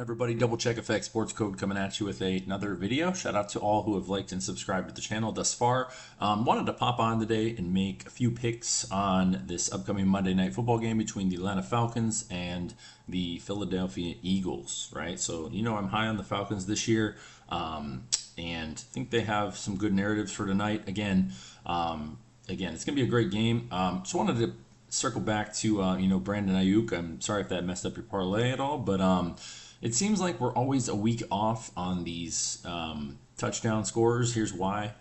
Everybody, Double Check Effect Sports Code coming at you with another video. Shout out to all who have liked and subscribed to the channel thus far. Wanted to pop on today and make a few picks on this upcoming Monday Night Football game between the Atlanta Falcons and the Philadelphia Eagles, right? So, I'm high on the Falcons this year, and think they have some good narratives for tonight. Again, it's going to be a great game. Just wanted to circle back to, Brandon Ayuk. I'm sorry if that messed up your parlay at all, but it seems like we're always a week off on these touchdown scorers. Here's why.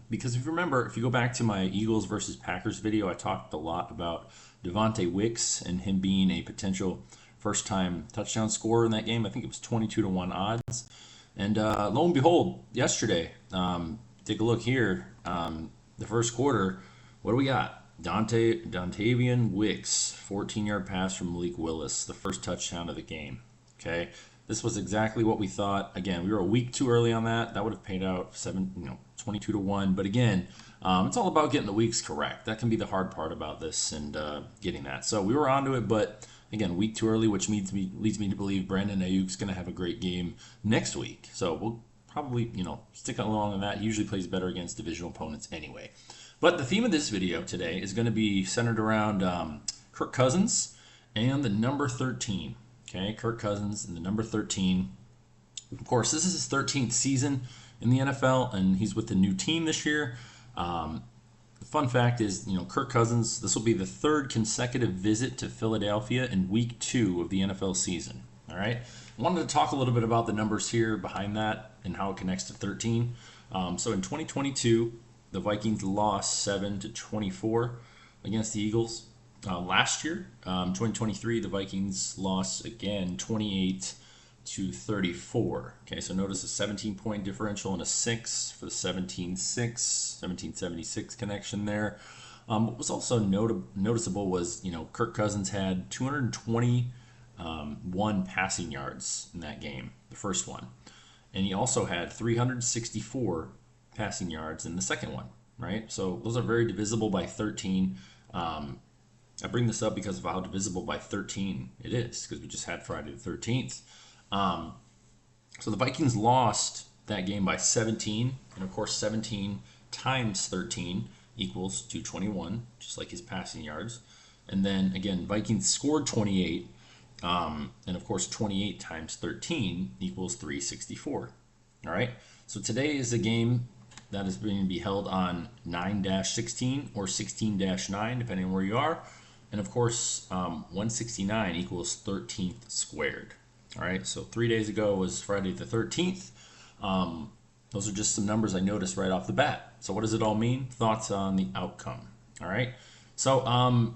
Because if you remember, if you go back to my Eagles versus Packers video, I talked a lot about Devontae Wicks and him being a potential first-time touchdown scorer in that game. I think it was 22-1 odds. And lo and behold, yesterday, take a look here, the first quarter, what do we got? Dontavian Wicks, 14-yard pass from Malik Willis, the first touchdown of the game. Okay, this was exactly what we thought. Again, we were a week too early on that. That would have paid out 22-1. But again, it's all about getting the weeks correct. That can be the hard part about this and getting that. So we were onto it, but again, week too early, which leads me to believe Brandon Ayuk's going to have a great game next week. So we'll probably stick along on that. He usually plays better against divisional opponents anyway. But the theme of this video today is going to be centered around Kirk Cousins and the number 13. Okay, Kirk Cousins and the number 13. Of course, this is his 13th season in the NFL, and he's with the new team this year. The fun fact is, Kirk Cousins, this will be the third consecutive visit to Philadelphia in week 2 of the NFL season. All right, I wanted to talk a little bit about the numbers here behind that and how it connects to 13. So in 2022, the Vikings lost 7-24 against the Eagles. Last year, 2023, the Vikings lost again 28-34. Okay, so notice a 17-point differential and a 6 for the 1776 connection there. What was also noticeable was, Kirk Cousins had 221 passing yards in that game, the first one. And he also had 364 passing yards in the second one, right? So those are very divisible by 13. I bring this up because of how divisible by 13 it is, because we just had Friday the 13th. So the Vikings lost that game by 17, and of course 17 times 13 equals 221, just like his passing yards. And then again, Vikings scored 28, and of course 28 times 13 equals 364. All right, so today is a game that is going to be held on 9-16 or 16-9, depending on where you are. And of course, 169 equals 13th squared. All right, so 3 days ago was Friday the 13th. Those are just some numbers I noticed right off the bat. So what does it all mean? Thoughts on the outcome. All right, so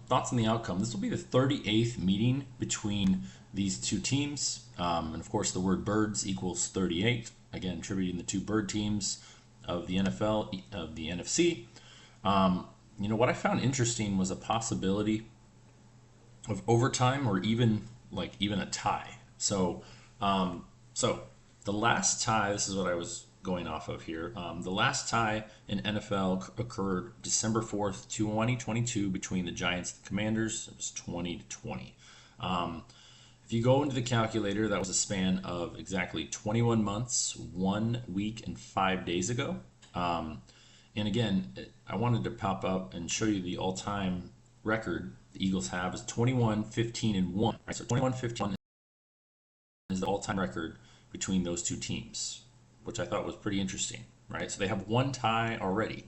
thoughts on the outcome. This will be the 38th meeting between these two teams. And of course, the word birds equals 38. Again, attributing the two bird teams of the NFL, of the NFC. What I found interesting was a possibility of overtime or even a tie. So the last tie, this is what I was going off of here. The last tie in NFL occurred December 4th, 2022 between the Giants and the Commanders. It was 20-20. If you go into the calculator, that was a span of exactly 21 months, 1 week, and 5 days ago. And again, I wanted to pop up and show you the all-time record the Eagles have is 21-15-1. Right, so 21-15 is the all-time record between those two teams, which I thought was pretty interesting. Right, so they have one tie already.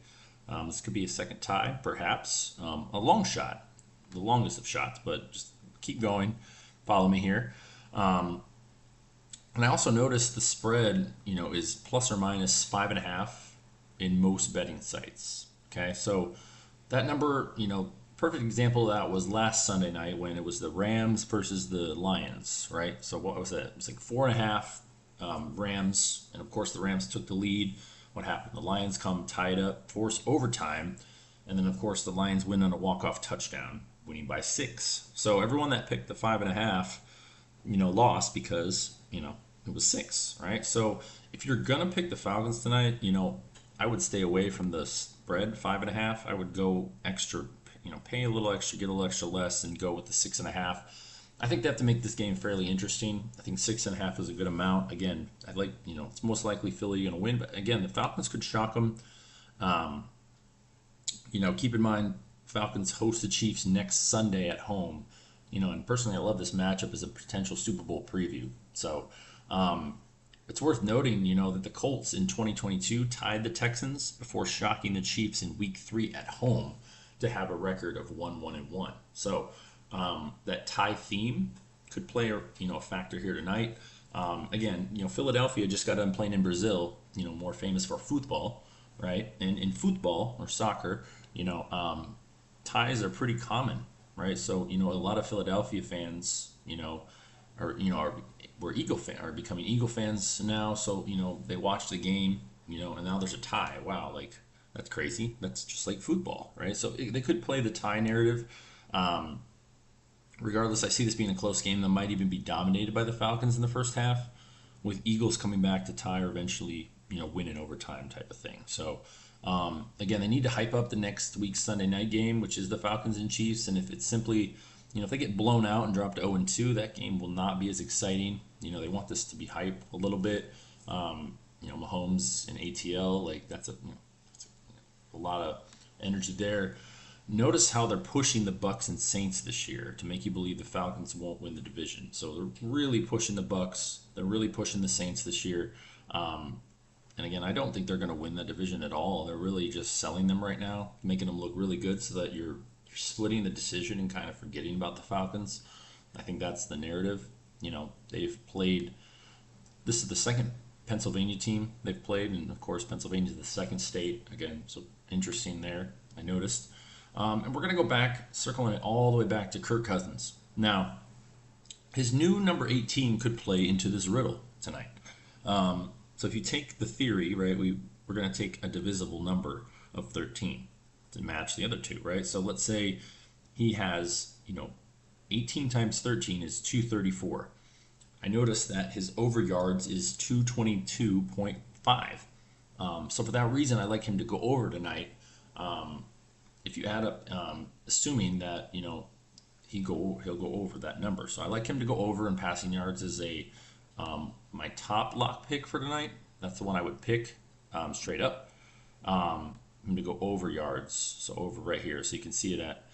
This could be a second tie, perhaps. A long shot, the longest of shots, but just keep going. Follow me here. And I also noticed the spread, is plus or minus 5.5 in most betting sites. Okay, so that number, perfect example of that was last Sunday night when it was the Rams versus the Lions, right? So what was that? It was like 4.5 Rams, and of course the Rams took the lead. What happened? The Lions come tied up, force overtime, and then of course the Lions win on a walk-off touchdown, winning by 6. So everyone that picked the 5.5, lost because it was 6, right? So if you're gonna pick the Falcons tonight, I would stay away from the spread 5.5. I would go extra, pay a little extra, get a little extra less, and go with the 6.5. I think they have to make this game fairly interesting. I think 6.5 is a good amount. Again, I'd like, it's most likely Philly going to win, but again, the Falcons could shock them. Um, keep in mind, Falcons host the Chiefs next Sunday at home. And personally, I love this matchup as a potential Super Bowl preview. So, it's worth noting, that the Colts in 2022 tied the Texans before shocking the Chiefs in Week 3 at home to have a record of 1-1-1. So, that tie theme could play a factor here tonight. Again, Philadelphia just got done playing in Brazil, more famous for football, right? And in football or soccer, ties are pretty common, right? So, a lot of Philadelphia fans, are becoming Eagle fans now. So, they watch the game, and now there's a tie. Wow, like that's crazy. That's just like football, right? So they could play the tie narrative. Regardless, I see this being a close game that might even be dominated by the Falcons in the first half, with Eagles coming back to tie or eventually, win in overtime type of thing. So, again, they need to hype up the next week's Sunday night game, which is the Falcons and Chiefs. And if it's simply, if they get blown out and drop to 0-2, that game will not be as exciting. They want this to be hype a little bit. Mahomes and ATL, like that's a lot of energy there. Notice how they're pushing the Bucks and Saints this year to make you believe the Falcons won't win the division. So they're really pushing the Bucks. They're really pushing the Saints this year. And again, I don't think they're going to win that division at all. They're really just selling them right now, making them look really good so that you're splitting the decision and kind of forgetting about the Falcons. I think that's the narrative. They've played. This is the second Pennsylvania team they've played, and of course, Pennsylvania is the second state. Again, so interesting there. I noticed. And we're going to go back, circling it all the way back to Kirk Cousins. Now, his new number 18 could play into this riddle tonight. So if you take the theory, right, we're going to take a divisible number of 13 to match the other two, right? So let's say he has, 18 times 13 is 234. I noticed that his over yards is 222.5. So for that reason, I like him to go over tonight. If you add up, assuming that he'll go over that number, so I like him to go over in passing yards as my top lock pick for tonight. That's the one I would pick straight up. Him to go over yards, so over right here, so you can see it at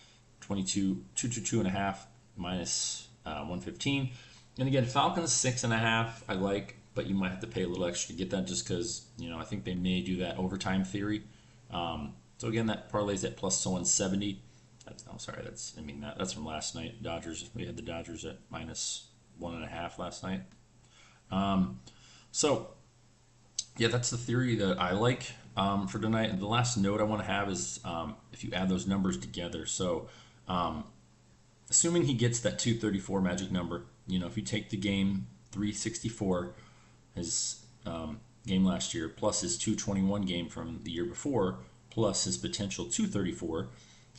222.5 minus 115. And again, Falcons 6.5 I like, but you might have to pay a little extra to get that just because I think they may do that overtime theory. So again, that parlays at plus 170. That's from last night. Dodgers. We had the Dodgers at minus 1.5 last night. So yeah, that's the theory that I like for tonight. And the last note I want to have is if you add those numbers together. So assuming he gets that 234 magic number, if you take the game 364, his game last year, plus his 221 game from the year before, plus his potential 234,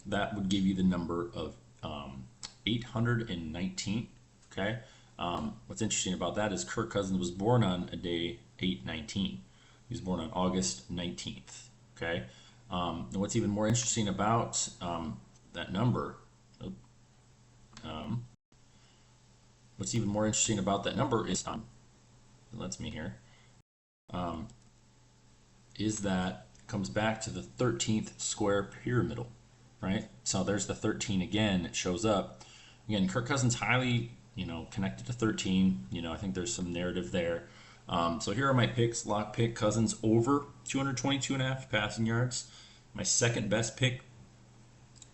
that would give you the number of 819. Okay. What's interesting about that is Kirk Cousins was born on a day 8/19. He was born on August 19th. Okay. And what's even more interesting about that number? What's even more interesting about that number is it lets me here. Is that comes back to the 13th square pyramidal, right? So there's the 13 again. It shows up again. Kirk Cousins highly, connected to 13. I think there's some narrative there. So here are my picks. Lock pick Cousins over 222.5 passing yards. My second best pick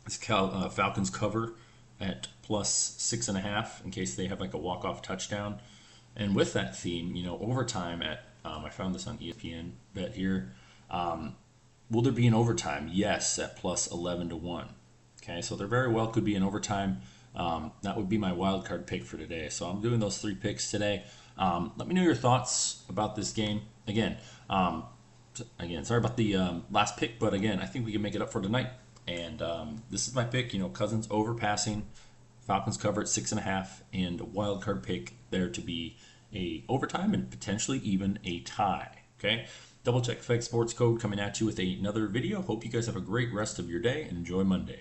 is Falcons cover at plus 6.5 in case they have like a walk-off touchdown. And with that theme, overtime at I found this on ESPN bet here. Will there be an overtime? Yes, at plus 11-1. Okay, so there very well could be an overtime. That would be my wild card pick for today. So I'm doing those 3 picks today. Let me know your thoughts about this game. Again, sorry about the last pick, but again, I think we can make it up for tonight. And this is my pick. Cousins over passing, Falcons cover at 6.5, and a wild card pick there to be a overtime and potentially even a tie. Okay. Double Check Fake Sports Code coming at you with another video. Hope you guys have a great rest of your day and enjoy Monday.